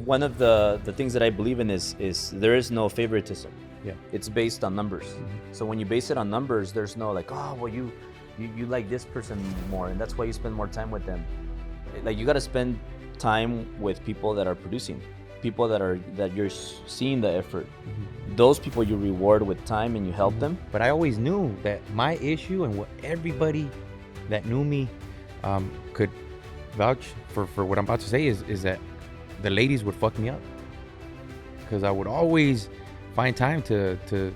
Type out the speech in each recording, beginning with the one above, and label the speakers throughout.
Speaker 1: One of the things that I believe in is there is no favoritism.
Speaker 2: Yeah.
Speaker 1: It's based on numbers. So when you base it on numbers, there's no like, oh, well, you like this person more, and that's why you spend more time with them. Like, you got to spend time with people that are producing, people that you're seeing the effort. Those people you reward with time and you help them.
Speaker 2: But I always knew that my issue, and what everybody that knew me could vouch for what I'm about to say, is that the ladies would fuck me up, because I would always find time to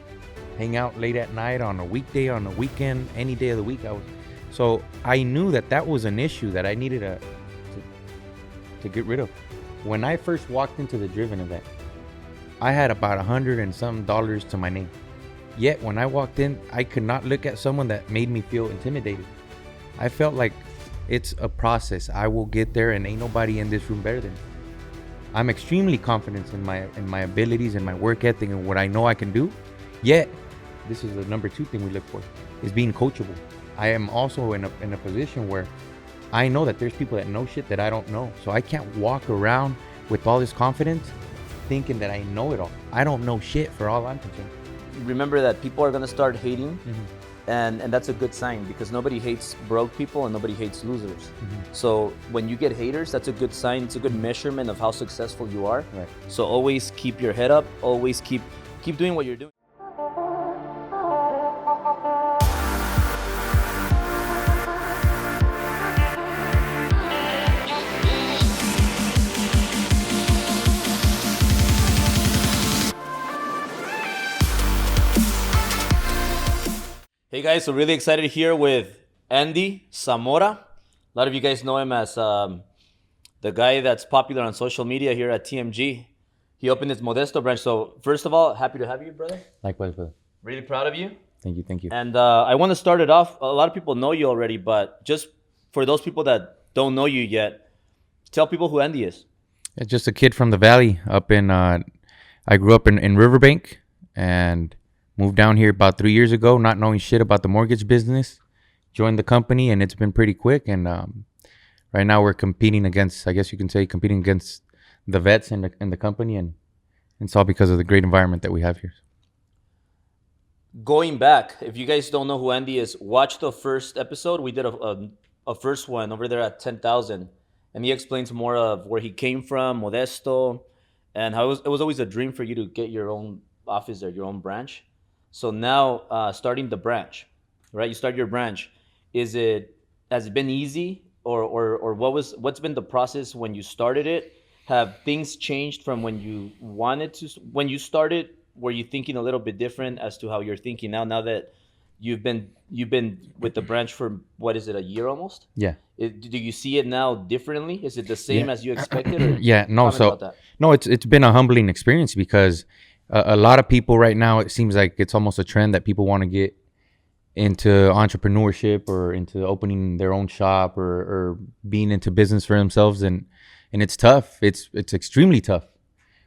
Speaker 2: hang out late at night, on a weekday, on a weekend, any day of the week. So I knew that was an issue that I needed to get rid of. When I first walked into the Driven event, I had about $100 and some to my name. Yet when I walked in, I could not look at someone that made me feel intimidated. I felt like it's a process. I will get there, and ain't nobody in this room better than me. I'm extremely confident in my abilities and my work ethic and what I know I can do. Yet, this is the number 2 thing we look for, is being coachable. I am also in a position where I know that there's people that know shit that I don't know. So I can't walk around with all this confidence thinking that I know it all. I don't know shit, for all I'm concerned.
Speaker 1: Remember that people are gonna start hating, and that's a good sign, because nobody hates broke people and nobody hates losers. So when you get haters, that's a good sign. It's a good measurement of how successful you are.
Speaker 2: Right.
Speaker 1: So always keep your head up. Always keep doing what you're doing. Hey guys, so really excited here with Andy Zamora. A lot of you guys know him as the guy that's popular on social media here at TMG. He opened his Modesto branch. So first of all, happy to have you, brother.
Speaker 2: Likewise, brother.
Speaker 1: Really proud of you.
Speaker 2: Thank you.
Speaker 1: And I want to start it off. A lot of people know you already, but just for those people that don't know you yet, tell people who Andy is.
Speaker 2: It's just a kid from the valley up in, I grew up in Riverbank, and moved down here about 3 years ago, not knowing shit about the mortgage business. Joined the company, and it's been pretty quick. And right now we're competing against, I guess you can say, the vets in the company, and it's all because of the great environment that we have here.
Speaker 1: Going back, if you guys don't know who Andy is, watch the first episode. We did a first one over there at 10,000, and he explains more of where he came from, Modesto, and how it was always a dream for you to get your own office there, your own branch. So now, starting the branch, right? You start your branch. Has it been easy, or what's been the process when you started it? Have things changed from when you started? Were you thinking a little bit different as to how you're thinking now? Now that you've been with the branch for, what is it, a year almost?
Speaker 2: Yeah.
Speaker 1: Do you see it now differently? Is it the same as you expected? Or
Speaker 2: Yeah. No.
Speaker 1: comment about that?
Speaker 2: No. It's been a humbling experience, because a lot of people right now, it seems like it's almost a trend that people want to get into entrepreneurship, or into opening their own shop, or being into business for themselves, and it's tough. It's extremely tough.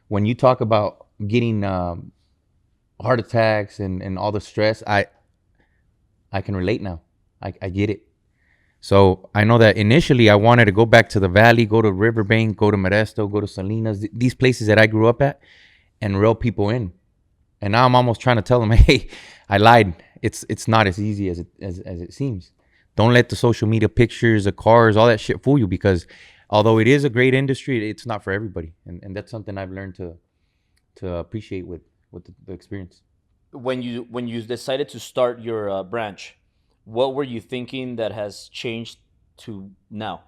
Speaker 2: When you talk about getting heart attacks and all the stress, I can relate now. I get it. So I know that initially I wanted to go back to the valley, go to Riverbank, go to Modesto, go to Salinas, these places that I grew up at, and reel people in. And now I'm almost trying to tell them, hey, I lied. It's not as easy as it seems. Don't let the social media pictures, the cars, all that shit fool you, because although it is a great industry, it's not for everybody. And that's something I've learned to appreciate with the experience.
Speaker 1: When you decided to start your branch, what were you thinking that has changed to now?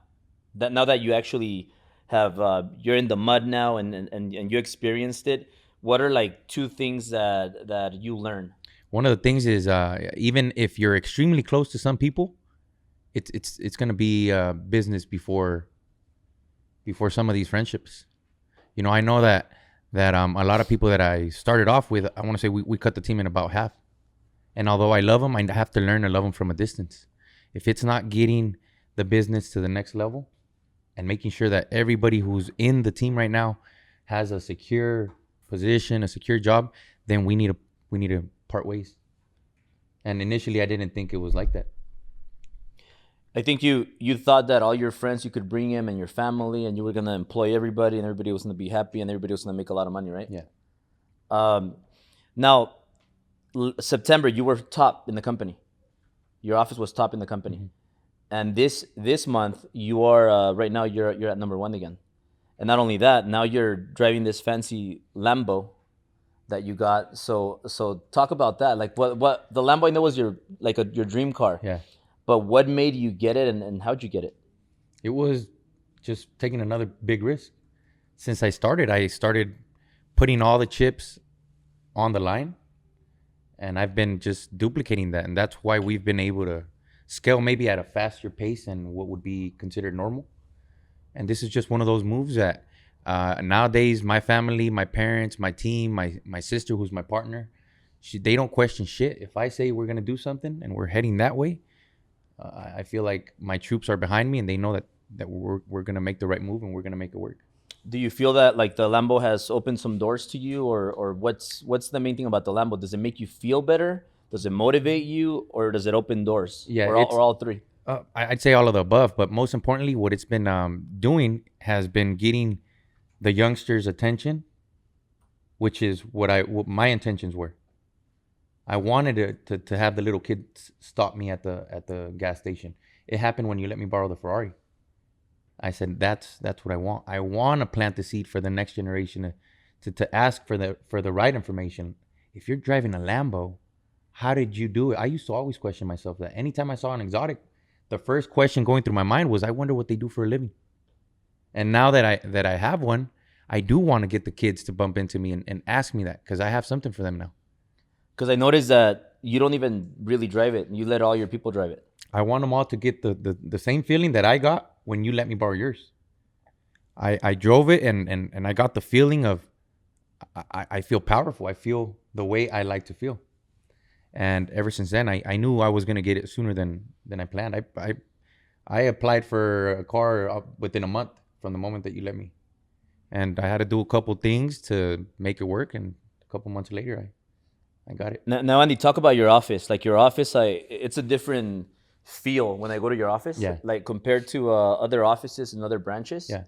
Speaker 1: Now that you actually have you're in the mud now, and you experienced it, what are like 2 things that you learn?
Speaker 2: One of the things is, even if you're extremely close to some people, it's going to be business before some of these friendships. You know, I know that a lot of people that I started off with, I want to say we cut the team in about half. And although I love them, I have to learn to love them from a distance. If it's not getting the business to the next level, and making sure that everybody who's in the team right now has a secure position, a secure job, then we need to part ways. And initially, I didn't think it was like that.
Speaker 1: I think you thought that all your friends you could bring him and your family, and you were gonna employ everybody, and everybody was gonna be happy, and everybody was gonna make a lot of money, right?
Speaker 2: Yeah.
Speaker 1: Um, now September, you were top in the company. Your office was top in the company,
Speaker 2: Mm-hmm.
Speaker 1: and this month you are right now you're at number one again. And not only that, now you're driving this fancy Lambo that you got. So talk about that. Like what the Lambo I know was your like your dream car,
Speaker 2: Yeah.
Speaker 1: but what made you get it, and how'd you get it?
Speaker 2: It was just taking another big risk. Since I started putting all the chips on the line, and I've been just duplicating that, and that's why we've been able to scale maybe at a faster pace than what would be considered normal. And this is just one of those moves that nowadays my family, my parents, my team, my sister who's my partner, they don't question shit. If I say we're gonna do something and we're heading that way, I feel like my troops are behind me and they know that we're gonna make the right move and we're gonna make it work.
Speaker 1: Do you feel that like the Lambo has opened some doors to you, or what's the main thing about the Lambo? Does it make you feel better? Does it motivate you, or does it open doors?
Speaker 2: Yeah,
Speaker 1: or all three?
Speaker 2: I'd say all of the above, but most importantly, what it's been doing has been getting the youngsters' attention, which is what my intentions were. I wanted to have the little kids stop me at the gas station. It happened when you let me borrow the Ferrari. I said that's what I want. I want to plant the seed for the next generation to ask for the right information. If you're driving a Lambo, how did you do it? I used to always question myself that. Anytime I saw an exotic, the first question going through my mind was, I wonder what they do for a living. And now that I have one, I do want to get the kids to bump into me and ask me that, because I have something for them now.
Speaker 1: Because I noticed that you don't even really drive it. You let all your people drive it.
Speaker 2: I want them all to get the same feeling that I got when you let me borrow yours. I drove it and I got the feeling of I feel powerful. I feel the way I like to feel. And ever since then, I knew I was going to get it sooner than I planned. I applied for a car within a month from the moment that you let me. And I had to do a couple things to make it work. And a couple months later, I got it.
Speaker 1: Now, Andy, talk about your office. Like your office, it's a different feel when I go to your office.
Speaker 2: Yeah.
Speaker 1: Like compared to other offices and other branches.
Speaker 2: Yeah.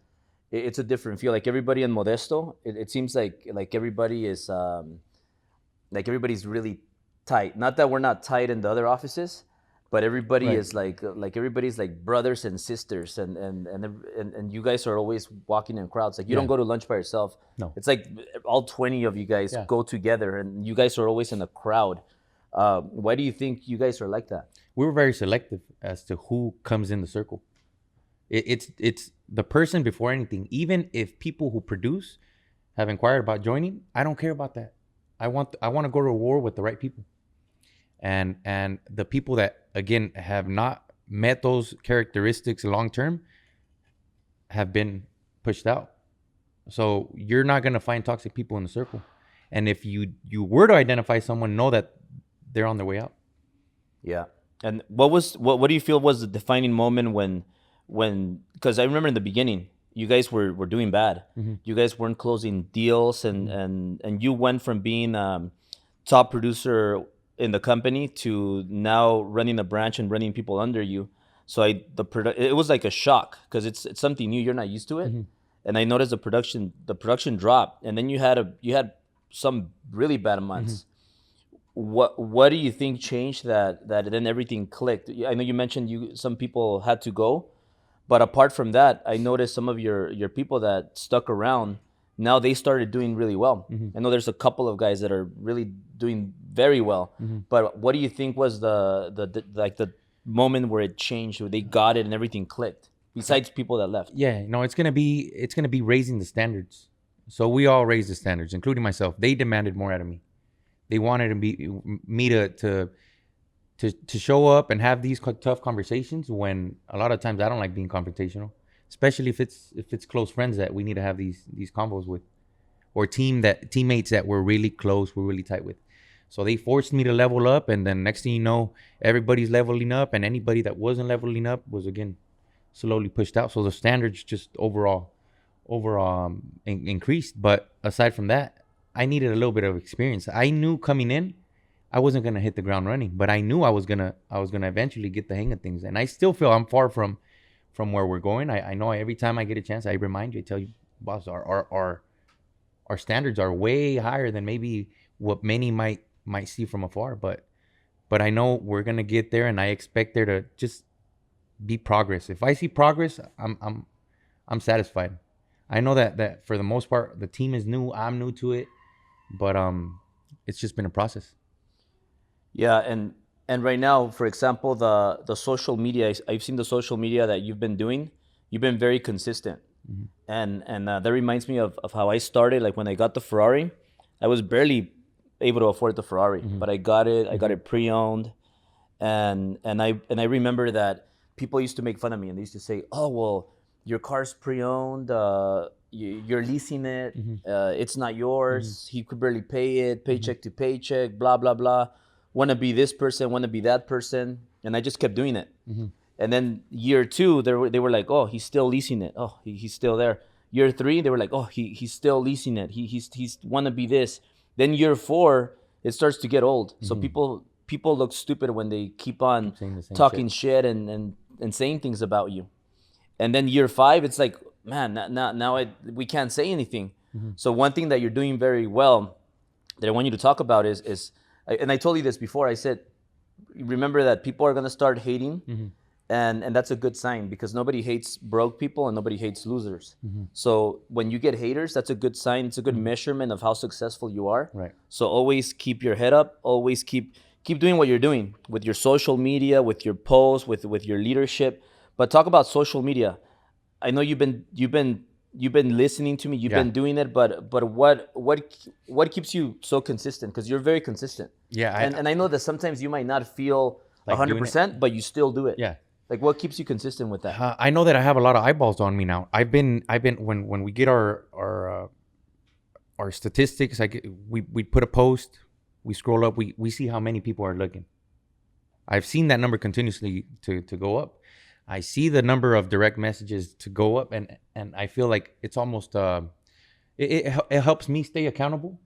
Speaker 1: It's a different feel. Like everybody in Modesto, it seems like everybody is like everybody's really tight. Not that we're not tight in the other offices, but everybody
Speaker 2: Right.
Speaker 1: is like everybody's like brothers and sisters, and you guys are always walking in crowds. Like you don't
Speaker 2: Yeah.
Speaker 1: go to lunch by yourself.
Speaker 2: No.
Speaker 1: It's like all 20 of you guys
Speaker 2: Yeah.
Speaker 1: go together, and you guys are always in a crowd. Why do you think you guys are like that?
Speaker 2: We were very selective as to who comes in the circle. It's the person before anything. Even if people who produce have inquired about joining, I don't care about that. I want to go to war with the right people. And the people that, again, have not met those characteristics long term have been pushed out. So you're not going to find toxic people in the circle. And if you were to identify someone, know that they're on their way out.
Speaker 1: Yeah. And what do you feel was the defining moment when because I remember in the beginning you guys were doing bad.
Speaker 2: Mm-hmm.
Speaker 1: You guys weren't closing deals, and you went from being top producer in the company to now running a branch and running people under you. So it was like a shock because it's something new. You're not used to it,
Speaker 2: Mm-hmm.
Speaker 1: and I noticed the production dropped, and then you had some really bad months. What do you think changed that then everything clicked? I know you mentioned some people had to go, but apart from that, I noticed some of your people that stuck around, now they started doing really well. I know there's a couple of guys that are really doing very well. But what do you think was the moment where it changed, where they got it and everything clicked? Besides people that left.
Speaker 2: Yeah, no, it's gonna be raising the standards. So we all raised the standards, including myself. They demanded more out of me. They wanted me to show up and have these tough conversations when a lot of times I don't like being confrontational, especially if it's close friends that we need to have these convos with, or teammates that we're really close, we're really tight with. So they forced me to level up, and then next thing you know, everybody's leveling up, and anybody that wasn't leveling up was again slowly pushed out. So the standards just overall increased. But aside from that, I needed a little bit of experience. I knew coming in I wasn't gonna hit the ground running, but I knew I was gonna eventually get the hang of things. And I still feel I'm far from where we're going. I know every time I get a chance, I remind you, I tell you, boss, our standards are way higher than maybe what many might see from afar. But I know we're gonna get there, and I expect there to just be progress. If I see progress, I'm satisfied. I know that for the most part, the team is new. I'm new to it, but it's just been a process.
Speaker 1: Yeah, and right now, for example, the social media, I've seen the social media that you've been doing. You've been very consistent, and that reminds me of how I started. Like when I got the Ferrari, I was barely able to afford the Ferrari, but I got it. I got it pre-owned, and I remember that people used to make fun of me, and they used to say, "Oh, well, your car's pre-owned. You're leasing it. It's not yours. He could barely pay it, paycheck to paycheck. Blah blah blah. Want to be this person. Want to be that person." And I just kept doing it. And then year 2, they were like, "Oh, he's still leasing it. Oh, he's still there." Year 3, they were like, "Oh, he's still leasing it. He's want to be this." Then year 4, it starts to get old. So people look stupid when they keep on
Speaker 2: Saying the same
Speaker 1: talking shit and saying things about you. And then year 5, it's like, man, now we can't say anything. So one thing that you're doing very well that I want you to talk about is, and I told you this before. I said, remember that people are gonna start hating, and that's a good sign, because nobody hates broke people and nobody hates losers. So when you get haters, that's a good sign. It's a good measurement of how successful you are.
Speaker 2: Right.
Speaker 1: So always keep your head up. Always keep doing what you're doing with your social media, with your posts, with your leadership. But talk about social media. I know you've been listening to me. You've been doing it, but what keeps you so consistent? Because you're very consistent.
Speaker 2: Yeah.
Speaker 1: And I know that sometimes you might not feel
Speaker 2: Like
Speaker 1: 100%, but you still do it.
Speaker 2: Yeah.
Speaker 1: Like, what keeps you consistent with that?
Speaker 2: I know that I have a lot of eyeballs on me now. I've been when we get our statistics, we put a post, we scroll up, we see how many people are looking. I've seen that number continuously to go up. I see the number of direct messages to go up, and I feel like it's almost it helps me stay accountable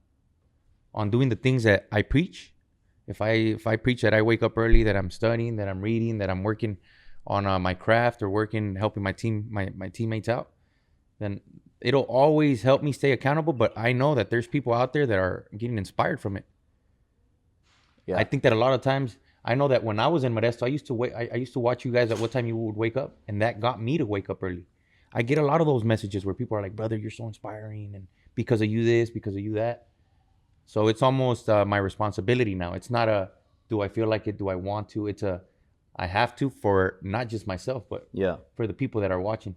Speaker 2: on doing the things that I preach. If I preach that I wake up early, that I'm studying, that I'm reading, that I'm working on my craft or helping my teammates out, then it'll always help me stay accountable. But I know that there's people out there that are getting inspired from it. Yeah. I think that a lot of times, I know that when I was in Modesto, I used to watch you guys at what time you would wake up, and that got me to wake up early. I get a lot of those messages where people are like, "Brother, you're so inspiring, and because of you this, because of you that." So it's almost my responsibility now. It's not do I feel like it? Do I want to? It's I have to, for not just myself, but for the people that are watching.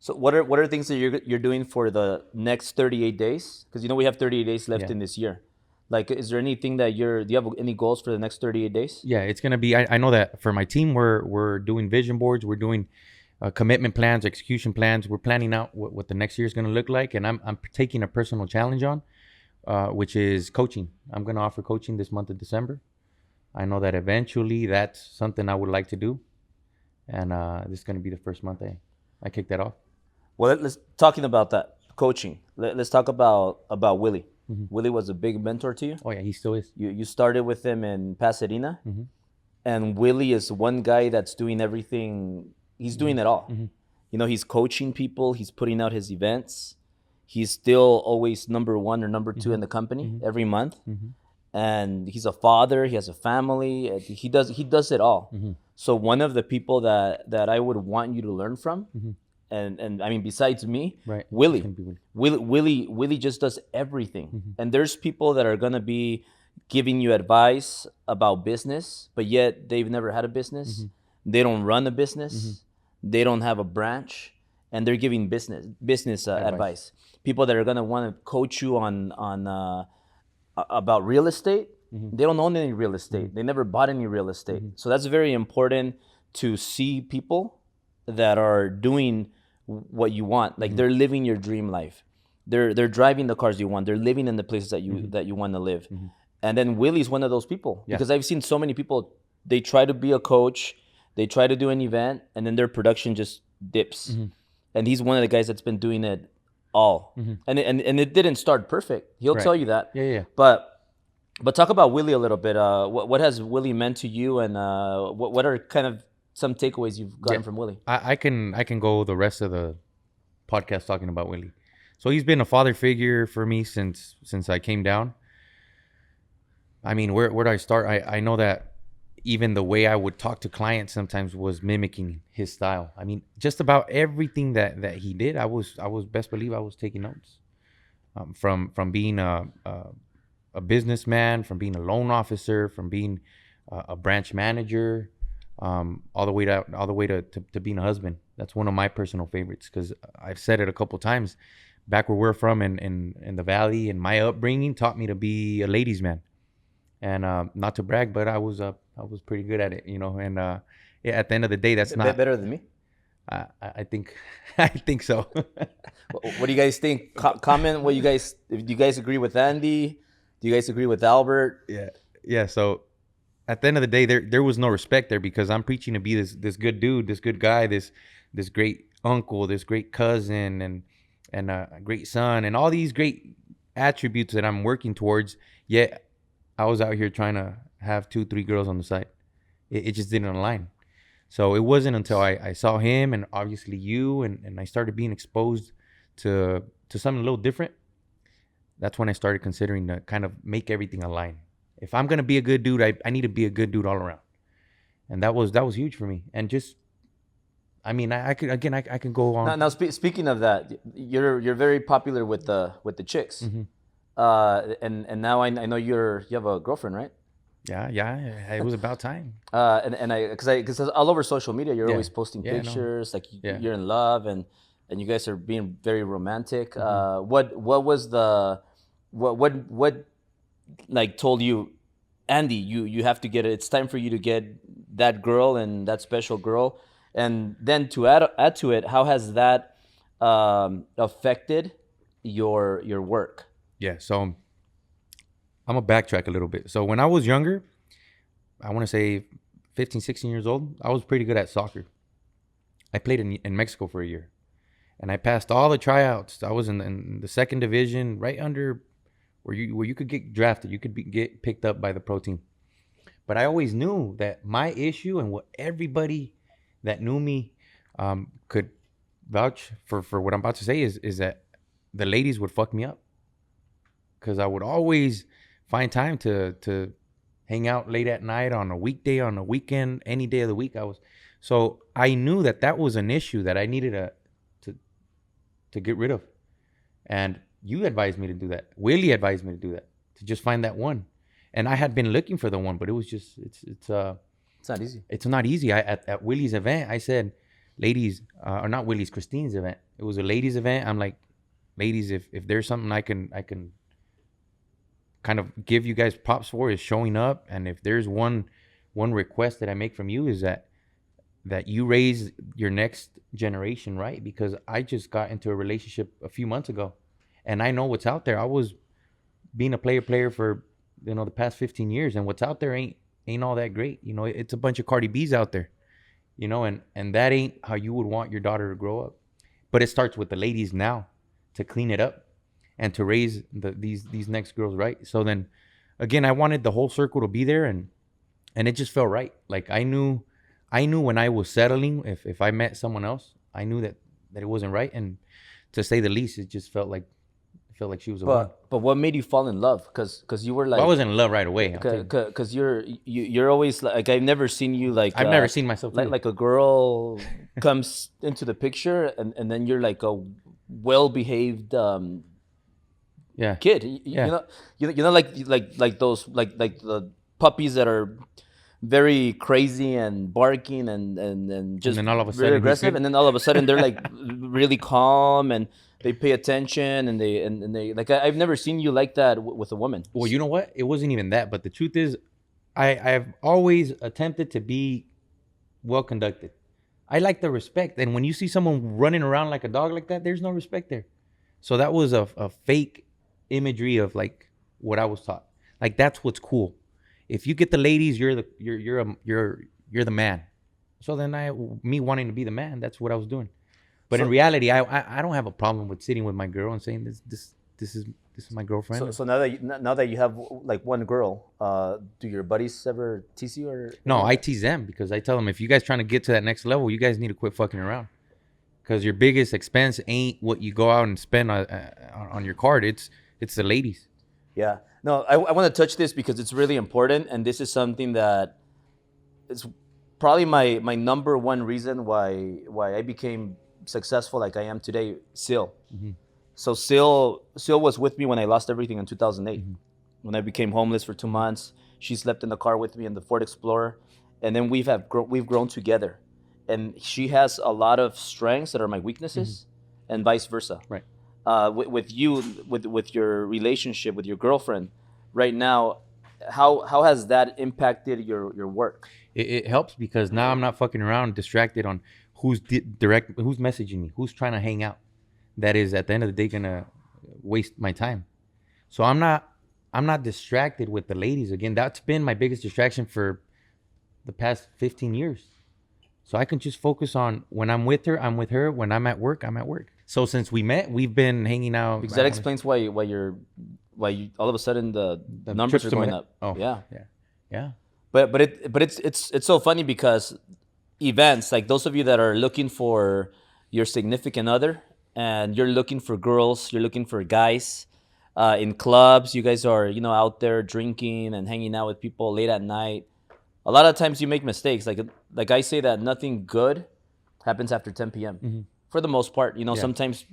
Speaker 1: So what are things that you're doing for the next 38 days? Because we have 38 days left in this year. Like, is there anything that do you have any goals for the next 38 days?
Speaker 2: Yeah, it's gonna be. I know that for my team, we're doing vision boards. We're doing commitment plans, execution plans. We're planning out what the next year is gonna look like, and I'm taking a personal challenge on, which is coaching. I'm gonna offer coaching this month of December. I know that eventually that's something I would like to do, and this is going to be the first month I kick that off.
Speaker 1: Well, let's talking about that coaching. Let's talk about Willie. Willie was a big mentor to you.
Speaker 2: Oh yeah, he still is.
Speaker 1: You started with him in Pasadena, and Willie is one guy that's doing everything. He's doing it all. He's coaching people. He's putting out his events. He's still always number 1 or number 2 in the company every month. And he's a father. He has a family. He does it all. So one of the people that I would want you to learn from, and I mean, besides me,
Speaker 2: right.
Speaker 1: Willie just does everything. And there's people that are gonna be giving you advice about business, but yet they've never had a business. They don't run a business. They don't have a branch, and they're giving business advice. People that are gonna want to coach you on about real estate. They don't own any real estate. They never bought any real estate. So that's very important, to see people that are doing what you want. Like, they're living your dream life. They're driving the cars you want. They're living in the places that you want to live. And then Willie's one of those people, because I've seen so many people, they try to be a coach, they try to do an event, and then their production just dips. And he's one of the guys that's been doing it all. And it didn't start perfect. He'll tell you that.
Speaker 2: Yeah.
Speaker 1: But But talk about Willie a little bit. What has Willie meant to you, and what are kind of some takeaways you've
Speaker 2: Yeah,
Speaker 1: gotten from Willie?
Speaker 2: I can go the rest of the podcast talking about Willie. So he's been a father figure for me since I came down. I mean, where do I start? I know that even the way I would talk to clients sometimes was mimicking his style. I mean, just about everything that he did, I was best believe I was taking notes. From being a businessman, from being a loan officer, from being a branch manager, all the way to being a husband. That's one of my personal favorites because I've said it a couple times. Back where we're from in the valley, and my upbringing taught me to be a ladies' man. And not to brag, but I was pretty good at it, you know. And yeah, at the end of the day, that's not.
Speaker 1: Better than me.
Speaker 2: I think I think so.
Speaker 1: What do you guys think? Comment what you guys. If you guys agree with Andy, do you guys agree with Albert?
Speaker 2: Yeah, yeah. So at the end of the day, there was no respect there because I'm preaching to be this good dude, this good guy, this great uncle, this great cousin, and a great son, and all these great attributes that I'm working towards. Yet I was out here trying to have 2, 3 girls on the side. It just didn't align. So it wasn't until I saw him and obviously you, and I started being exposed to something a little different. That's when I started considering to kind of make everything align. If I'm gonna be a good dude, I need to be a good dude all around, and that was huge for me. And just, I mean, I could again, I can go on.
Speaker 1: Now speaking of that, you're very popular with the chicks.
Speaker 2: Mhm.
Speaker 1: And now I know you have a girlfriend, right?
Speaker 2: Yeah, it was about time.
Speaker 1: And because all over social media you're
Speaker 2: Yeah.
Speaker 1: always posting
Speaker 2: Yeah, no.
Speaker 1: pictures like
Speaker 2: Yeah.
Speaker 1: you're in love, and you guys are being very romantic.
Speaker 2: Mm-hmm.
Speaker 1: What was the what like told you, Andy, you have to get it. It's time for you to get that girl and that special girl. And then to add to it, how has that affected your work?
Speaker 2: Yeah, so I'm gonna backtrack a little bit. So when I was younger, I want to say 15, 16 years old, I was pretty good at soccer. I played in Mexico for a year, and I passed all the tryouts. I was in the second division, right under where you could get drafted. You could get picked up by the pro team. But I always knew that my issue, and what everybody that knew me could vouch for what I'm about to say, is that the ladies would fuck me up because I would always find time to hang out late at night on a weekday, on a weekend, any day of the week. So I knew that was an issue that I needed to to get rid of. And you advised me to do that. Willie advised me to do that, to just find that one. And I had been looking for the one, but it was just
Speaker 1: It's not easy.
Speaker 2: it's not easy. At Willie's event, I said, ladies, or not Willie's, Christine's event. It was a ladies' event. I'm like, ladies, if there's something I can kind of give you guys props for, is showing up. And if there's one request that I make from you, is that you raise your next generation right, because I just got into a relationship a few months ago, and I know what's out there. I was being a player for the past 15 years, and what's out there ain't all that great. It's a bunch of Cardi B's out there, and that ain't how you would want your daughter to grow up. But it starts with the ladies now, to clean it up and to raise these next girls right. So then again, I wanted the whole circle to be there, and it just felt right. Like I knew when I was settling, if I met someone else, I knew that it wasn't right. And to say the least, it just felt like she was a one.
Speaker 1: But what made you fall in love? Because you were like,
Speaker 2: Well, I wasn't in love right away.
Speaker 1: because you're always like, I've never seen you like,
Speaker 2: I've never seen myself
Speaker 1: like a girl comes into the picture, and then you're like a well-behaved
Speaker 2: Yeah.
Speaker 1: kid.
Speaker 2: Yeah.
Speaker 1: Like those like the puppies that are very crazy and barking and just
Speaker 2: then all of a
Speaker 1: very
Speaker 2: sudden,
Speaker 1: aggressive, and then all of a sudden they're like really calm, and they pay attention, and they like, I've never seen you like that with a woman.
Speaker 2: Well, you know what? It wasn't even that. But the truth is, I've always attempted to be well conducted. I like the respect. And when you see someone running around like a dog like that, there's no respect there. So that was a fake imagery of like what I was taught. Like, that's what's cool. If you get the ladies, you're the man. So then me wanting to be the man, that's what I was doing. But in reality, I don't have a problem with sitting with my girl and saying this is my girlfriend.
Speaker 1: So now that you have like one girl, do your buddies ever tease you or
Speaker 2: No,
Speaker 1: anything
Speaker 2: I
Speaker 1: like that?
Speaker 2: tease them because I tell them, if you guys trying to get to that next level, you guys need to quit fucking around. Because your biggest expense ain't what you go out and spend on your card. It's the ladies.
Speaker 1: Yeah. No, I want to touch this because it's really important, and this is something that it's probably my number one reason why I became successful like I am today. Sil. So Sil was with me when I lost everything in 2008. When I became homeless for 2 months, she slept in the car with me in the Ford Explorer, and then we've grown together. And she has a lot of strengths that are my weaknesses, and vice versa.
Speaker 2: Right.
Speaker 1: With you, with your relationship with your girlfriend, right now, how has that impacted your work?
Speaker 2: It helps because now I'm not fucking around distracted on who's who's messaging me, who's trying to hang out. That is at the end of the day gonna waste my time. So I'm not distracted with the ladies again. That's been my biggest distraction for the past 15 years. So I can just focus on when I'm with her, I'm with her. When I'm at work, I'm at work. So since we met, we've been hanging out.
Speaker 1: Because that explains why you all of a sudden the numbers
Speaker 2: trips
Speaker 1: are
Speaker 2: to
Speaker 1: going
Speaker 2: my-
Speaker 1: up.
Speaker 2: Oh,
Speaker 1: Yeah.
Speaker 2: yeah.
Speaker 1: But it's so funny because events like those of you that are looking for your significant other and you're looking for girls, you're looking for guys in clubs. You guys are out there drinking and hanging out with people late at night. A lot of times you make mistakes. Like I say that nothing good happens after 10 p.m. For the most part. Sometimes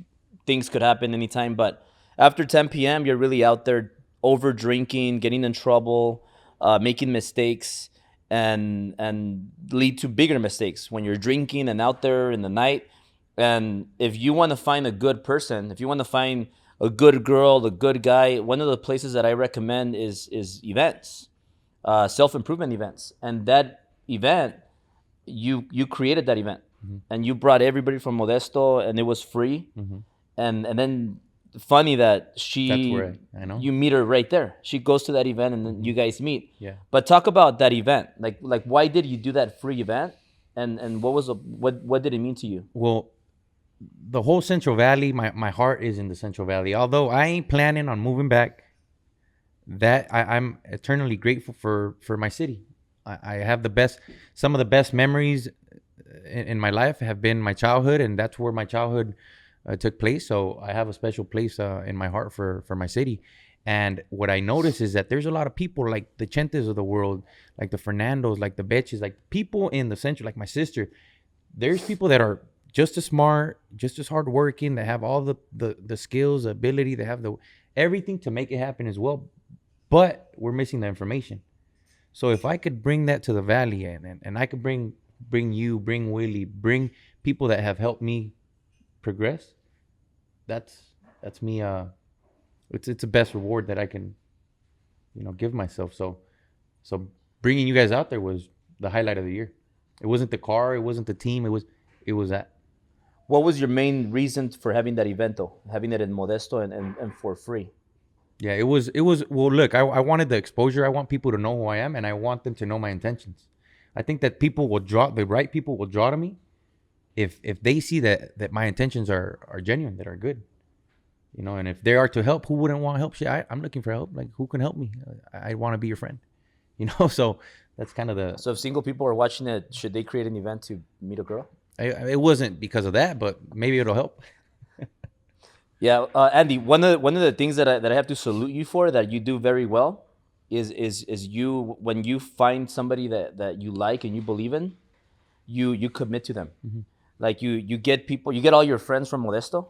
Speaker 1: things could happen anytime, but after 10 p.m. you're really out there over drinking, getting in trouble, making mistakes, and lead to bigger mistakes when you're drinking and out there in the night. And if you want to find a good person, if you want to find a good girl, a good guy, one of the places that I recommend is events, self-improvement events. And that event, you created that event, and you brought everybody from Modesto, and it was free. And then funny that
Speaker 2: That's where I know.
Speaker 1: you meet her right there. She goes to that event, and then you guys meet.
Speaker 2: Yeah.
Speaker 1: But talk about that event. Like why did you do that free event? And what did it mean to you?
Speaker 2: Well, the whole Central Valley, my heart is in the Central Valley. Although I ain't planning on moving back, I'm eternally grateful for my city. I have some of the best memories in my life have been my childhood, and that's where my childhood took place. So I have a special place in my heart for my city. And what I notice is that there's a lot of people like the Chentes of the world, like the Fernandos, like the Betches, like people in the central, like my sister. There's people that are just as smart, just as hardworking, that have all the skills, ability, they have everything to make it happen as well. But we're missing the information. So if I could bring that to the valley, and I could bring you, bring Willie, bring people that have helped me progress, that's me. It's the best reward that I can, give myself. So bringing you guys out there was the highlight of the year. It wasn't the car, it wasn't the team, it was that.
Speaker 1: What was your main reason for having that event, though? Having it in Modesto and for free?
Speaker 2: Yeah, it was. Well, look, I wanted the exposure. I want people to know who I am, and I want them to know my intentions. I think that the right people will draw to me if they see that my intentions are genuine, that are good. And if they are to help, who wouldn't want help? Shit, I'm looking for help. Like, who can help me? I want to be your friend. So that's kind of the.
Speaker 1: So if single people are watching it, should they create an event to meet a girl?
Speaker 2: It wasn't because of that, but maybe it'll help.
Speaker 1: Yeah, Andy. One of the things that I have to salute you for, that you do very well, is you, when you find somebody that you like and you believe in, you commit to them. Like you get people, you get all your friends from Modesto,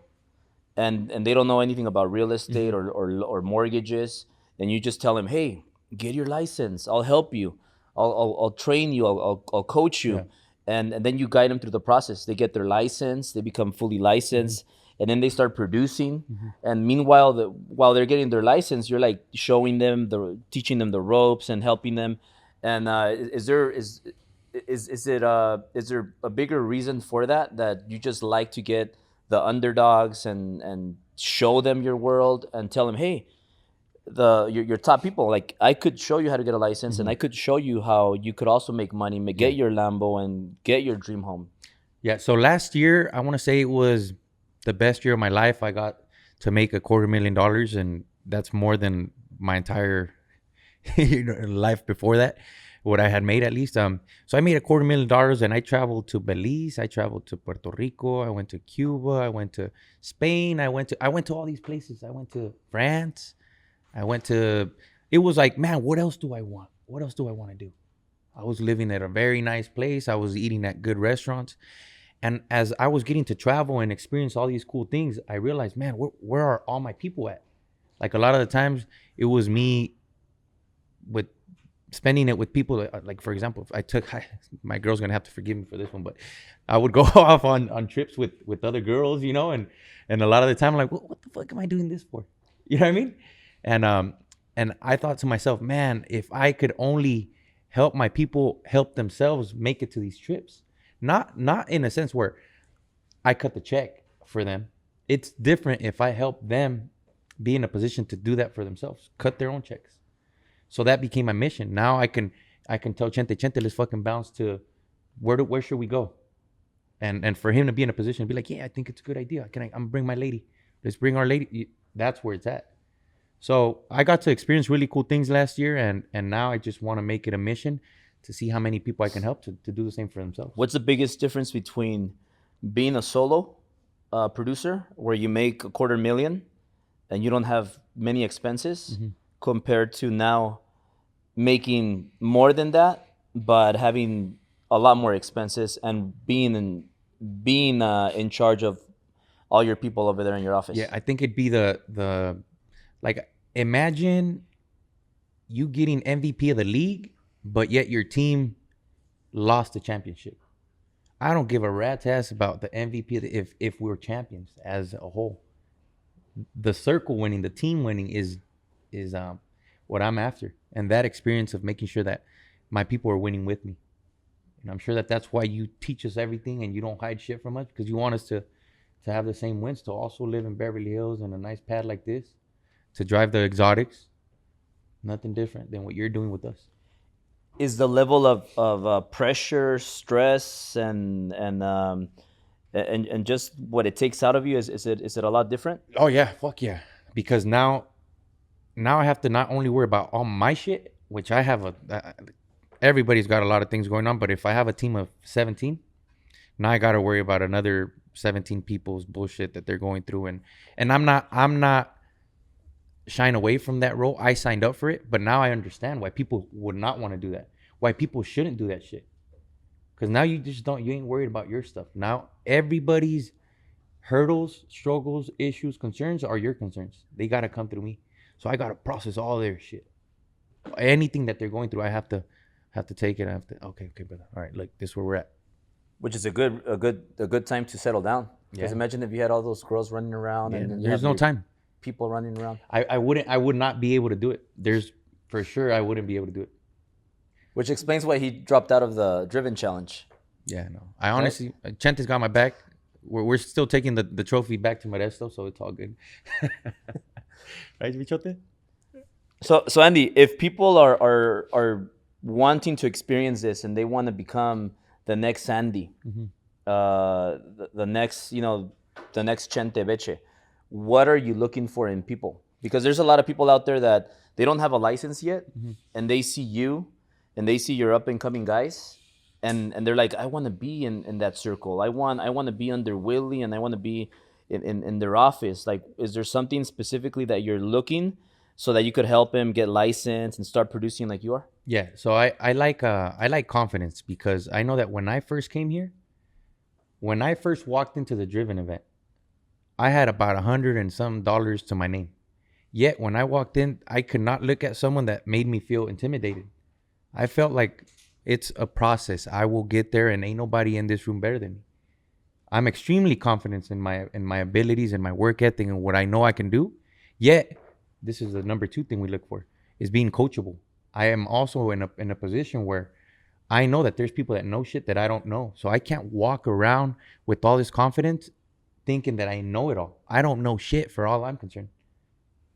Speaker 1: and they don't know anything about real estate or mortgages, and you just tell them, hey, get your license. I'll help you. I'll train you. I'll coach you.
Speaker 2: Yeah.
Speaker 1: And then you guide them through the process. They get their license. They become fully licensed. And then they start producing. And meanwhile, while they're getting their license, you're like showing them, teaching them the ropes and helping them. And is there a bigger reason for that you just like to get the underdogs and show them your world and tell them, hey, your top people, like I could show you how to get a license, and I could show you how you could also make money, get your Lambo, and get your dream home.
Speaker 2: Yeah. So last year, I want to say it was the best year of my life. I got to make $250,000, and that's more than my entire life before that, what I had made at least. So I made $250,000, and I traveled to Belize, I traveled to Puerto Rico, I went to Cuba, I went to Spain, I went to all these places. I went to France, I went to. It was like, man, what else do I want? What else do I want to do? I was living at a very nice place. I was eating at good restaurants. And as I was getting to travel and experience all these cool things, I realized, man, where are all my people at? Like a lot of the times, it was me with spending it with people that, like, for example, if my girl's gonna have to forgive me for this one, but I would go off on trips with other girls, and a lot of the time I'm like, what the fuck am I doing this for? You know what I mean? And I thought to myself, man, if I could only help my people help themselves make it to these trips, not in a sense where I cut the check for them. It's different if I help them be in a position to do that for themselves, cut their own checks. So that became my mission. Now I can tell Chente, let's fucking bounce to where should we go? And for him to be in a position to be like, yeah, I think it's a good idea. I'm gonna bring my lady. Let's bring our lady. That's where it's at. So I got to experience really cool things last year, and now I just want to make it a mission to see how many people I can help to do the same for themselves.
Speaker 1: What's the biggest difference between being a solo producer, where you make $250,000 and you don't have many expenses, compared to now making more than that, but having a lot more expenses and being in charge of all your people over there in your office?
Speaker 2: Yeah, I think it'd be the like, imagine you getting MVP of the league, but yet your team lost the championship. I don't give a rat's ass about the MVP if we're champions as a whole. The circle winning, the team winning is what I'm after, and that experience of making sure that my people are winning with me. And I'm sure that's why you teach us everything and you don't hide shit from us, because you want us to have the same wins, to also live in Beverly Hills in a nice pad like this, to drive the exotics. Nothing different than what you're doing with us.
Speaker 1: Is the level of pressure, stress, and just what it takes out of you, is it a lot different?
Speaker 2: Oh yeah, fuck yeah. Because now I have to not only worry about all my shit, which I have everybody's got a lot of things going on, but if I have a team of 17, now I got to worry about another 17 people's bullshit that they're going through, and I'm not shying away from that role. I signed up for it, but now I understand why people would not want to do that. Why people shouldn't do that shit. Because now you ain't worried about your stuff. Now everybody's hurdles, struggles, issues, concerns are your concerns. They got to come through me. So I got to process all their shit. Anything that they're going through, I have to take it. I have to, okay, brother. All right, look, this is where we're at.
Speaker 1: Which is a good time to settle down. Because imagine if you had all those girls running around, and
Speaker 2: there's no time.
Speaker 1: People running around.
Speaker 2: I would not be able to do it. There's for sure I wouldn't be able to do it.
Speaker 1: Which explains why he dropped out of the Driven Challenge.
Speaker 2: Yeah, no. I honestly, Chente's got my back. We're still taking the trophy back to Modesto, so it's all good. Right, Bichote?
Speaker 1: So Andy, if people are wanting to experience this and they want to become the next Andy, the next Chente Beche, what are you looking for in people? Because there's a lot of people out there that they don't have a license yet, and they see you and they see your up and coming guys, and they're like, I want to be in that circle. I want to be under Willie, and I want to be in their office. Like, is there something specifically that you're looking so that you could help him get licensed and start producing like you are?
Speaker 2: Yeah. So I like confidence, because I know that when I first came here, when I first walked into the Driven event, I had about $100 and some to my name. Yet when I walked in, I could not look at someone that made me feel intimidated. I felt like it's a process. I will get there, and ain't nobody in this room better than me. I'm extremely confident in my abilities and my work ethic and what I know I can do. Yet, this is the number 2 thing we look for, is being coachable. I am also in a position where I know that there's people that know shit that I don't know. So I can't walk around with all this confidence thinking that I know it all. I don't know shit for all I'm concerned.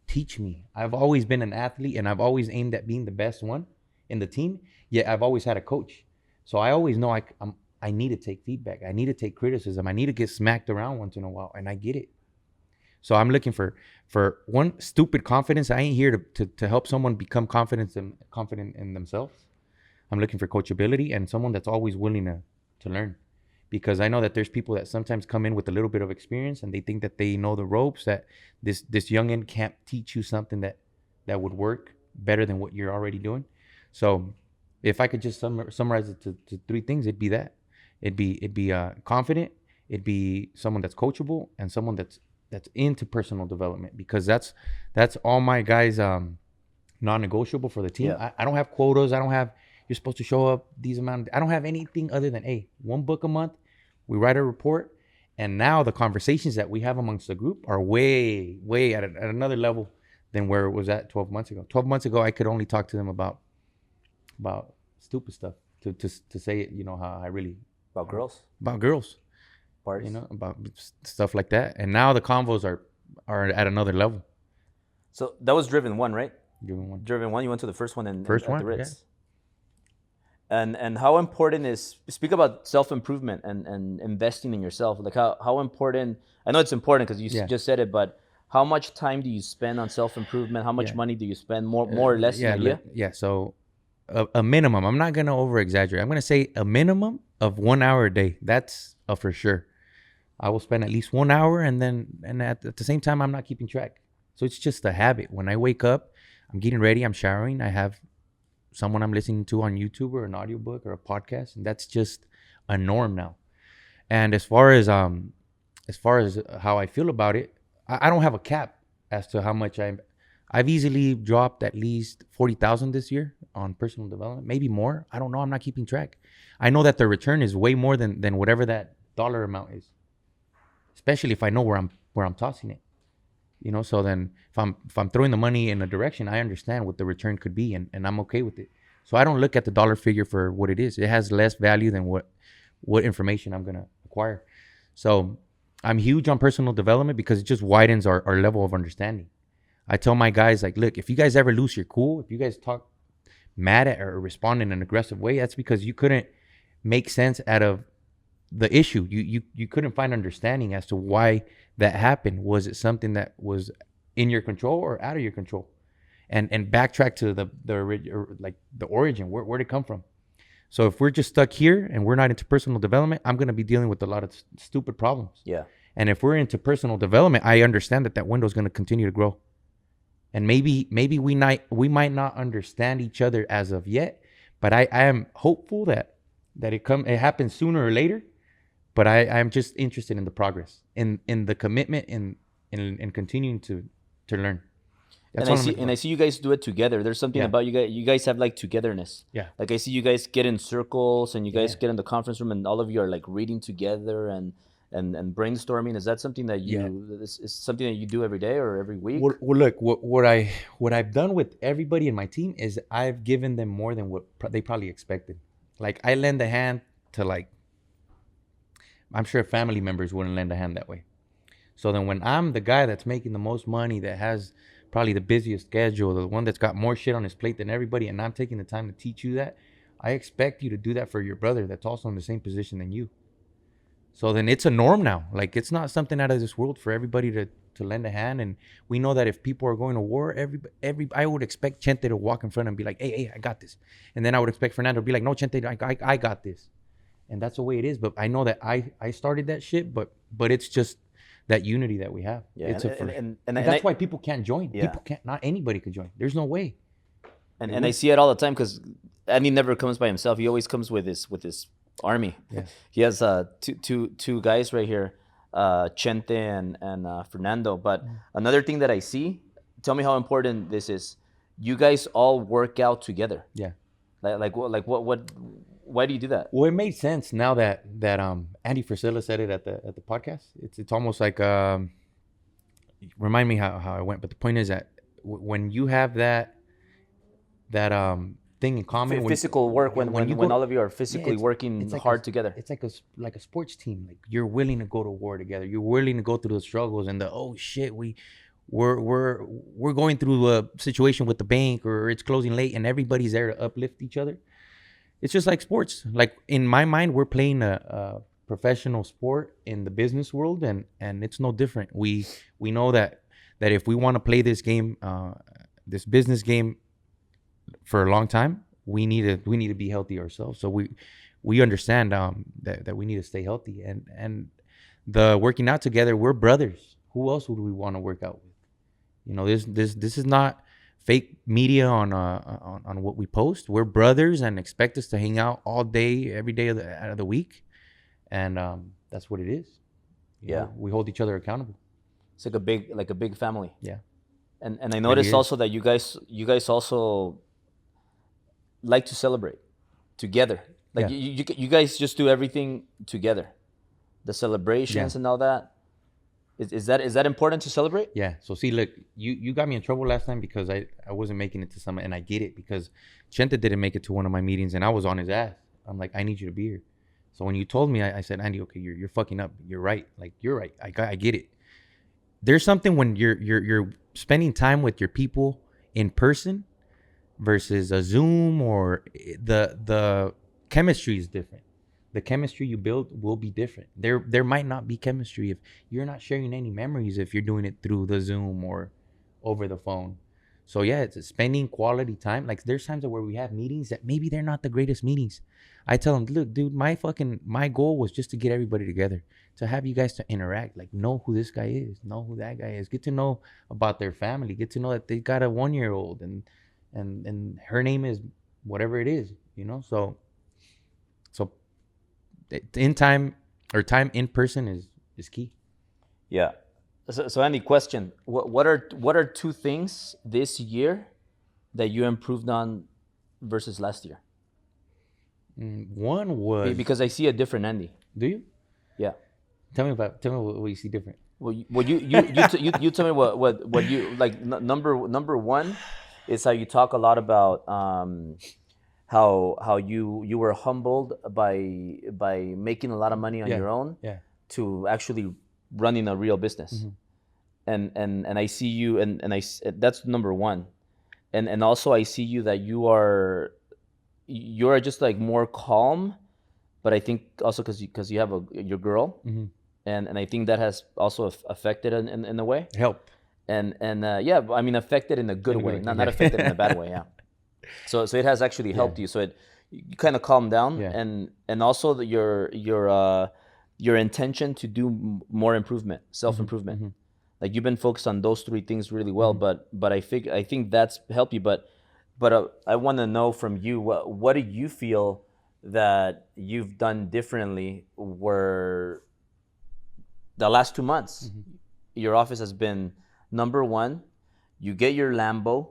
Speaker 2: Teach me. I've always been an athlete, and I've always aimed at being the best one in the team. Yet I've always had a coach. So I always know I need to take feedback. I need to take criticism. I need to get smacked around once in a while, and I get it. So I'm looking for one, stupid confidence. I ain't here to help someone become confident in themselves. I'm looking for coachability and someone that's always willing to learn. Because I know that there's people that sometimes come in with a little bit of experience and they think that they know the ropes, that this youngin can't teach you something that would work better than what you're already doing. So if I could just summarize it to three things, it'd be that. It'd be confident, it'd be someone that's coachable, and someone that's into personal development, because that's all my guys non-negotiable for the team.
Speaker 1: Yeah.
Speaker 2: I don't have quotas. I don't have you're supposed to show up these amount. I don't have anything other than, hey, one book a month. We write a report, and now the conversations that we have amongst the group are way at another level than where it was at 12 months ago. 12 months ago, I could only talk to them about stupid stuff to say it, how I really
Speaker 1: About girls, parties,
Speaker 2: about stuff like that. And now the convos are at another level.
Speaker 1: So that was Driven One, right?
Speaker 2: Driven One.
Speaker 1: You went to the first one at the Ritz.
Speaker 2: Yeah.
Speaker 1: And how important is, speak about self-improvement and investing in yourself. Like how important, I know it's important because you just said it, but how much time do you spend on self-improvement? How much money do you spend, more or less?
Speaker 2: So a minimum, I'm not going to over exaggerate. I'm going to say a minimum of 1 hour a day. That's for sure. I will spend at least 1 hour, and at the same time, I'm not keeping track. So it's just a habit. When I wake up, I'm getting ready, I'm showering, I have someone I'm listening to on YouTube or an audiobook or a podcast, and that's just a norm now. And as far as how I feel about it, I don't have a cap as to how much I've easily dropped at least 40,000 this year on personal development, maybe more. I don't know. I'm not keeping track. I know that the return is way more than whatever that dollar amount is, especially if I know where I'm tossing it. So then if I'm throwing the money in a direction, I understand what the return could be, and I'm okay with it. So I don't look at the dollar figure for what it is. It has less value than what information I'm going to acquire. So I'm huge on personal development because it just widens our level of understanding. I tell my guys, like, look, if you guys ever lose your cool, if you guys talk mad at or respond in an aggressive way, that's because you couldn't make sense out of the issue. You couldn't find understanding as to why that happened. Was it something that was in your control or out of your control? And backtrack to the origin. Where'd it come from? So if we're just stuck here and we're not into personal development, I'm going to be dealing with a lot of stupid problems.
Speaker 1: Yeah.
Speaker 2: And if we're into personal development, I understand that window is going to continue to grow. And maybe we might not understand each other as of yet, but I am hopeful that it happens sooner or later. But I'm just interested in the progress, in the commitment, in continuing to learn. That's
Speaker 1: I see you guys do it together. There's something about you guys. You guys have like togetherness.
Speaker 2: Yeah.
Speaker 1: Like I see you guys get in circles and you guys get in the conference room and all of you are like reading together and brainstorming. Is that something that is something that you do every day or every week?
Speaker 2: Well, look, what I've done with everybody in my team is I've given them more than what they probably expected. Like I lend a hand to I'm sure family members wouldn't lend a hand that way. So then when I'm the guy that's making the most money, that has probably the busiest schedule, the one that's got more shit on his plate than everybody, and I'm taking the time to teach you that, I expect you to do that for your brother that's also in the same position than you. So then it's a norm now. Like it's not something out of this world for everybody to lend a hand. And we know that if people are going to war, I would expect Chente to walk in front and be like, hey, I got this. And then I would expect Fernando to be like, no, Chente, I got this. And that's the way it is. But I know that I started that shit, but it's just that unity that we have.
Speaker 1: Yeah,
Speaker 2: it's
Speaker 1: and
Speaker 2: that's why people can't join.
Speaker 1: Yeah.
Speaker 2: People can't, not anybody could join. There's no way.
Speaker 1: And I see it all the time because Andy never comes by himself. He always comes with his army.
Speaker 2: Yeah.
Speaker 1: He has two guys right here, Chente and Fernando. But another thing that I see, tell me how important this is. You guys all work out together.
Speaker 2: Yeah.
Speaker 1: Like what? Why do you do that?
Speaker 2: Well, it made sense now that Andy Frisella said it at the podcast. It's almost like remind me how it went. But the point is that when you have that thing in common,
Speaker 1: physical work when all of you are physically working hard together.
Speaker 2: It's like a sports team. Like you're willing to go to war together. You're willing to go through the struggles and oh shit, we're going through a situation with the bank or it's closing late, and everybody's there to uplift each other. It's just like sports. Like in my mind, we're playing a professional sport in the business world, and it's no different. We know that if we want to play this game, this business game, for a long time, we need to be healthy ourselves. So we understand that we need to stay healthy, and the working out together, we're brothers. Who else would we want to work out with? You know, this is not fake media on what we post. We're brothers, and expect us to hang out all day, every day out of the week, and that's what it is. You know, we hold each other accountable.
Speaker 1: It's like a big family.
Speaker 2: Yeah.
Speaker 1: And I noticed also that you guys also like to celebrate together. Like you guys just do everything together, the celebrations and all that. Is that important to celebrate?
Speaker 2: Yeah. So see, look, you got me in trouble last time because I wasn't making it to Summit, and I get it because Chente didn't make it to one of my meetings, and I was on his ass. I'm like, I need you to be here. So when you told me, I said, Andy, okay, you're fucking up. You're right. Like, you're right. I get it. There's something when you're spending time with your people in person versus a Zoom, or the chemistry is different. The chemistry you build will be different. There might not be chemistry if you're not sharing any memories, if you're doing it through the Zoom or over the phone. So yeah, it's spending quality time. Like, there's times where we have meetings that maybe they're not the greatest meetings. I tell them, look, dude, my goal was just to get everybody together, to have you guys to interact, like, know who this guy is, know who that guy is, get to know about their family, get to know that they got a 1-year-old and her name is whatever it is, you know. So time in person is key.
Speaker 1: Yeah. So Andy, question: what are 2 things this year that you improved on versus last year?
Speaker 2: One was,
Speaker 1: because I see a different Andy.
Speaker 2: Do you?
Speaker 1: Yeah.
Speaker 2: Tell me what you see different.
Speaker 1: Well, you tell me what you like. Number one is how you talk a lot about how you were humbled by making a lot of money on your own to actually running a real business. And I see you, and that's number one. And also I see you that you're just like more calm, but I think also because you have your girl, and I think that has also affected in a way.
Speaker 2: Help.
Speaker 1: And yeah, I mean, affected in a good way, not affected in a bad way. Yeah. So it has actually helped you. So you kind of calm down, and also your intention to do more improvement, self-improvement. Like, you've been focused on those 3 things really well, but I think that's helped you. But I want to know from you, what do you feel that you've done differently where the last 2 months your office has been number one, you get your LAMBO,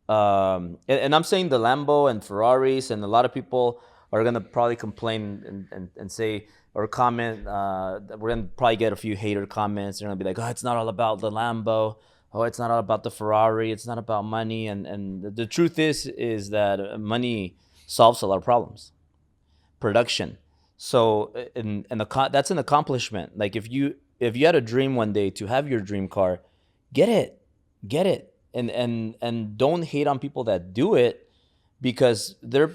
Speaker 1: and I'm saying the LAMBO and Ferraris, and a lot of people are gonna probably complain and say or comment. We're gonna probably get a few hater comments. They're gonna be like, "Oh, it's not all about the LAMBO. Oh, it's not all about the Ferrari. It's not about money." And the truth is that money solves a lot of problems. Production. So that's an accomplishment. Like, if you had a dream one day to have your dream car, get it. And don't hate on people that do it, because they're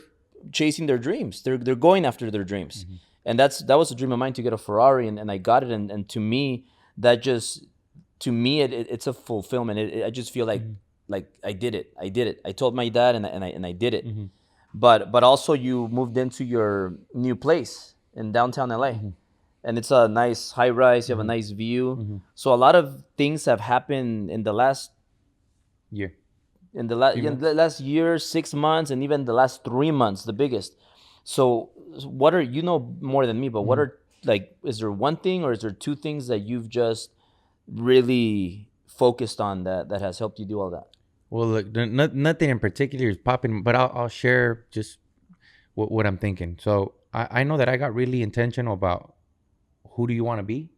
Speaker 1: chasing their dreams. They're going after their dreams. And that was a dream of mine, to get a Ferrari, and I got it. And to me, it's a fulfillment. I just feel like I did it. I told my dad, and I did it. But also, you moved into your new place in downtown LA. And it's a nice high rise. You have a nice view. So a lot of things have happened in the last
Speaker 2: year.
Speaker 1: In the last year, 6 months, and even the last 3 months, the biggest. So what are, you know more than me, but what are, like, is there one thing or is there 2 things that you've just really focused on that has helped you do all that?
Speaker 2: Well, look, nothing in particular is popping, but I'll share just what I'm thinking. So I know that I got really intentional about who do you want to be,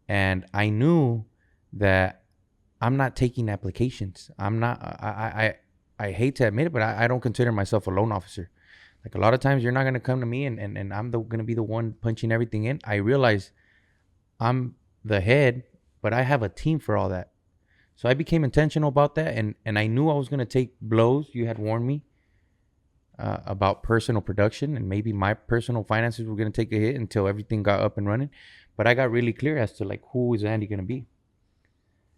Speaker 2: and I knew that I'm not taking applications. I'm not. I hate to admit it, but I don't consider myself a loan officer. Like, a lot of times, you're not gonna come to me and I'm gonna be the one punching everything in. I realize I'm the head, but I have a team for all that. So I became intentional about that, and I knew I was gonna take blows. You had warned me. about personal production, and maybe my personal finances were going to take a hit until everything got up and running. But I got really clear as to like, who is Andy going to be?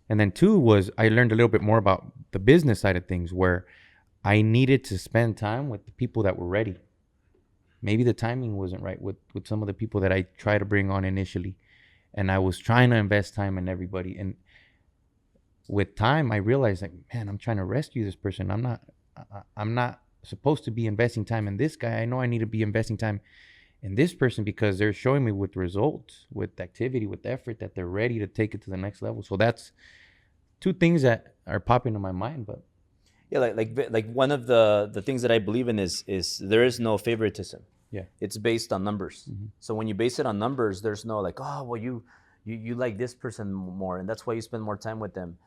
Speaker 2: And then 2 was I learned a little bit more about the business side of things, where I needed to spend time with the people that were ready. Maybe the timing wasn't right with some of the people that I tried to bring on initially. And I was trying to invest time in everybody. And with time, I realized, like, man, I'm trying to rescue this person. I'm not supposed to be investing time in this guy. I know I need to be investing time in this person because they're showing me with results, with activity, with effort, that they're ready to take it to the next level. So that's 2 things that are popping in my mind. But
Speaker 1: Yeah, like one of the things that I believe in is there is no favoritism.
Speaker 2: yeah,
Speaker 1: It's based on numbers.
Speaker 2: Mm-hmm.
Speaker 1: So when you base it on numbers, there's no like, oh, well, you like this person more, and that's why you spend more time with them.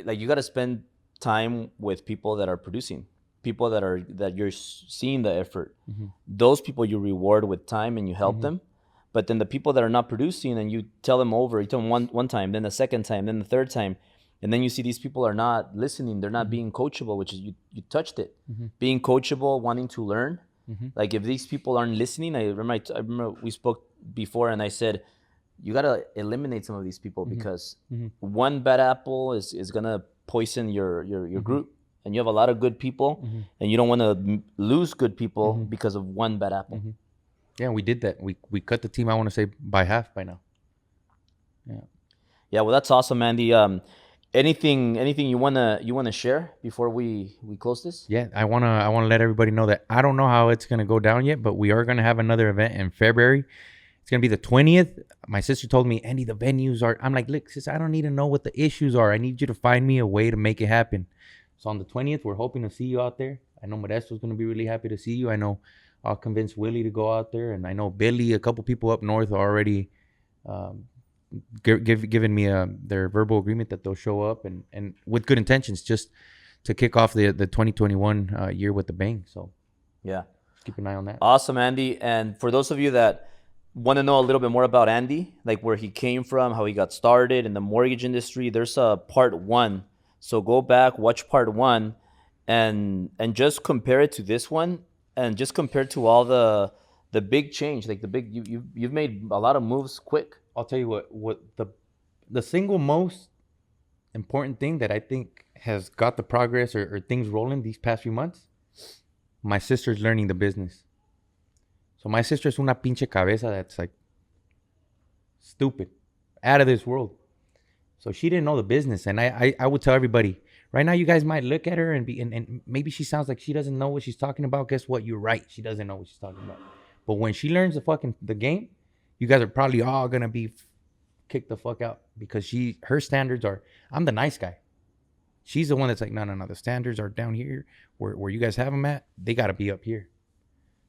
Speaker 1: Like, you got to spend time with people that are producing, people that you're seeing the effort.
Speaker 2: Mm-hmm.
Speaker 1: Those people you reward with time and you help them. But then the people that are not producing, and you tell them one time, then the second time, then the third time, and then you see these people are not listening. They're not being coachable, which is you touched it. Being coachable, wanting to learn. Like, if these people aren't listening, I remember we spoke before, and I said, you gotta eliminate some of these people because one bad apple is gonna poison your group, and you have a lot of good people, and you don't want to lose good people because of one bad apple.
Speaker 2: Yeah, we did that. We cut the team, I want to say, by half by now.
Speaker 1: Yeah, well, that's awesome, Andy. Anything you wanna share before we close this?
Speaker 2: Yeah, I wanna let everybody know that I don't know how it's gonna go down yet, but we are gonna have another event in February. It's gonna be the 20th. My sister told me, Andy, the venues are. I'm like, look, sis, I don't need to know what the issues are. I need you to find me a way to make it happen. So on the 20th, we're hoping to see you out there. I know Modesto's gonna be really happy to see you. I know I'll convince Willie to go out there, and I know Billy, a couple people up north are already giving me their verbal agreement that they'll show up and with good intentions, just to kick off the 2021 year with the bang. So
Speaker 1: yeah,
Speaker 2: keep an eye on that.
Speaker 1: Awesome, Andy. And for those of you that want to know a little bit more about Andy, like where he came from, how he got started in the mortgage industry, there's a part 1. So go back, watch part 1, and just compare it to this one, and just compare to all the big change, like the big you've made a lot of moves quick.
Speaker 2: I'll tell you what the single most important thing that I think has got the progress or things rolling these past few months, my sister's learning the business. So my sister's una pinche cabeza that's like stupid, out of this world. So she didn't know the business. And I would tell everybody, right now you guys might look at her and maybe she sounds like she doesn't know what she's talking about. Guess what? You're right. She doesn't know what she's talking about. But when she learns the game, you guys are probably all gonna be kicked the fuck out because her standards are, I'm the nice guy. She's the one that's like, no, the standards are down here where you guys have them at. They gotta be up here.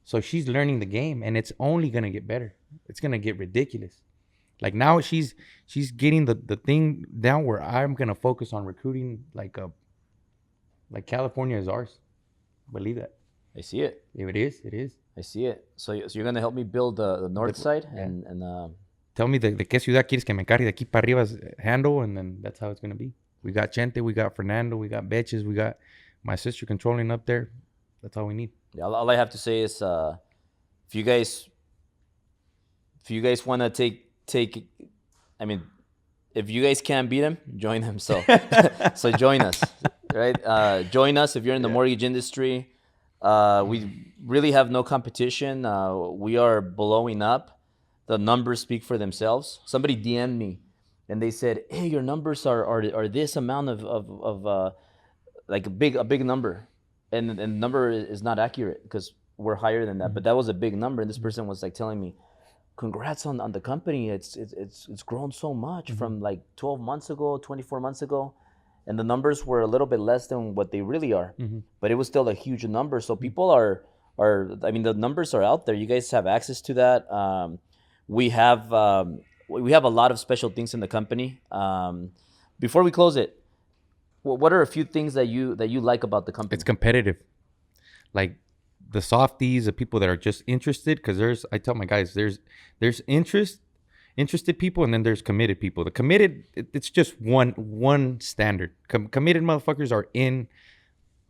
Speaker 2: So she's learning the game, and it's only gonna get better. It's gonna get ridiculous. Like now she's getting the thing down where I'm gonna focus on recruiting like California is ours. Believe that.
Speaker 1: I see it.
Speaker 2: If it is, it is.
Speaker 1: I see it. So you're gonna help me build the north side,
Speaker 2: yeah.
Speaker 1: and
Speaker 2: tell me de qué ciudad quieres que me encargue de aquí para arriba handle, and then that's how it's gonna be. We got Chente, we got Fernando, we got Betches, we got my sister controlling up there. That's all we need.
Speaker 1: Yeah, all I have to say is, if you guys want to take, I mean, if you guys can't beat him, join him. So so join us, right? Join us if you're in the mortgage industry. We really have no competition. We are blowing up. The numbers speak for themselves. Somebody DM'd me, and they said, "Hey, your numbers are this amount of like a big number," and the number is not accurate because we're higher than that. But that was a big number, and this person was like telling me, "Congrats on the company. It's grown so much from like 12 months ago, 24 months ago." And the numbers were a little bit less than what they really are, but it was still a huge number. So people are, I mean, the numbers are out there. You guys have access to that. We have a lot of special things in the company. Before we close it, what are a few things that you like about the company?
Speaker 2: It's competitive. Like the softies, the people that are just interested, because I tell my guys, there's interested people, and then there's committed people. The committed, it's just one standard. Committed motherfuckers are in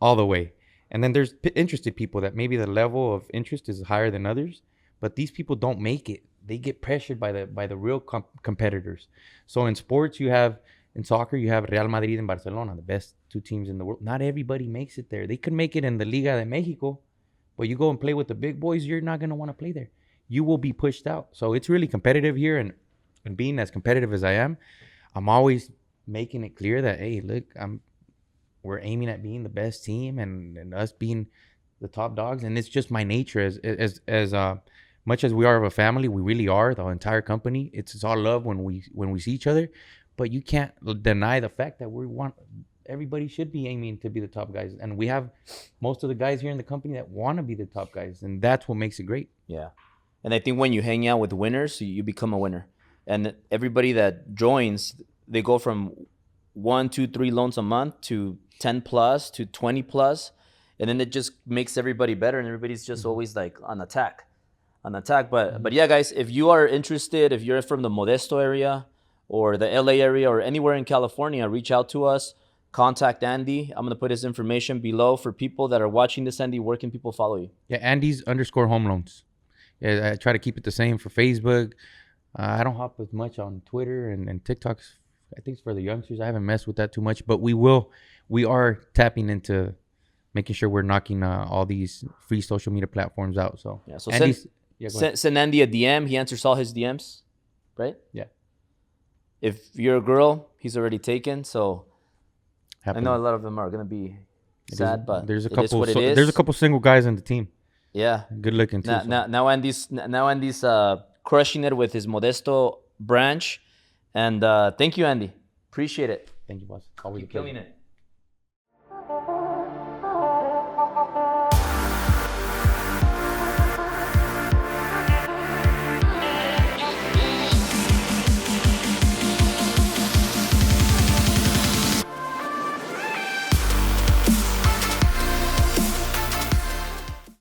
Speaker 2: all the way, And then there's interested people that maybe the level of interest is higher than others, but these people don't make it. They get pressured by the real competitors. So in sports, in soccer, you have Real Madrid and Barcelona, the best two teams in the world. Not everybody makes it there. They could make it in the Liga de Mexico, but you go and play with the big boys, you're not going to want to play there. You will be pushed out. So it's really competitive here. And being as competitive as I am, I'm always making it clear that, hey, look, we're aiming at being the best team and us being the top dogs. And it's just my nature as much as we are of a family, we really are the entire company. It's all love when we see each other, but you can't deny the fact that everybody should be aiming to be the top guys. And we have most of the guys here in the company that want to be the top guys. And that's what makes it great.
Speaker 1: Yeah. And I think when you hang out with winners, you become a winner. And everybody that joins, they go from 1, 2, 3 loans a month to 10 plus to 20 plus. And then it just makes everybody better. And everybody's just always like on attack. But yeah, guys, if you are interested, if you're from the Modesto area or the LA area or anywhere in California, reach out to us. Contact Andy. I'm going to put his information below for people that are watching this. Andy, where can people follow you?
Speaker 2: Yeah, Andy's _home loans. Yeah, I try to keep it the same for Facebook. I don't hop as much on Twitter and TikTok. I think it's for the youngsters. I haven't messed with that too much, but we are tapping into making sure we're knocking all these free social media platforms out. So
Speaker 1: yeah, so send Andy a DM. He answers all his DMs, right?
Speaker 2: Yeah.
Speaker 1: If you're a girl, he's already taken. So
Speaker 2: Happily.
Speaker 1: I know a lot of them are gonna be sad, but
Speaker 2: there's a
Speaker 1: it is
Speaker 2: couple.
Speaker 1: what it is.
Speaker 2: There's a couple single guys on the team.
Speaker 1: Yeah,
Speaker 2: good looking too.
Speaker 1: Now Andy's crushing it with his Modesto branch, and thank you, Andy. Appreciate it.
Speaker 2: Thank you, boss. Always
Speaker 1: Keep killing it.